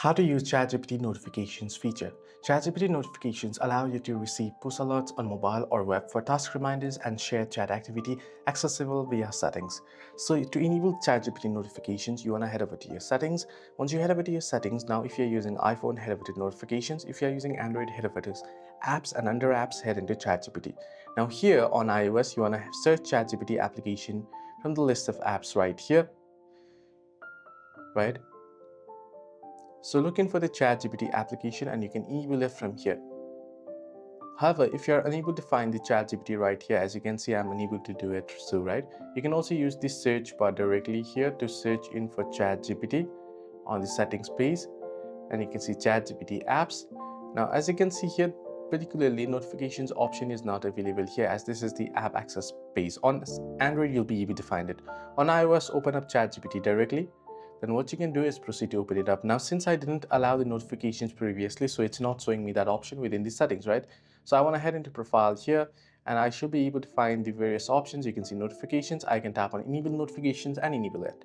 How to use ChatGPT notifications feature. ChatGPT notifications allow you to receive push alerts on mobile or web for task reminders and shared chat activity accessible via settings. So to enable ChatGPT notifications, you want to head over to your settings. Once you head over to your settings, now if you're using iPhone, head over to notifications. If you're using Android, head over to apps, and under apps, head into ChatGPT. Now here on iOS, you want to search ChatGPT application from the list of apps right here, right? So looking for the ChatGPT application and you can enable it from here. However, if you are unable to find the ChatGPT right here, as you can see, I'm unable to do it so right. You can also use the search bar directly here to search in for ChatGPT on the settings page, and you can see ChatGPT apps. Now, as you can see here, particularly notifications option is not available here as this is the app access page. On Android, you'll be able to find it. On iOS, open up ChatGPT directly. Then what you can do is proceed to open it up. Now, since I didn't allow the notifications previously, so it's not showing me that option within the settings, right? So I want to head into profile here and I should be able to find the various options. You can see notifications. I can tap on enable notifications and enable it.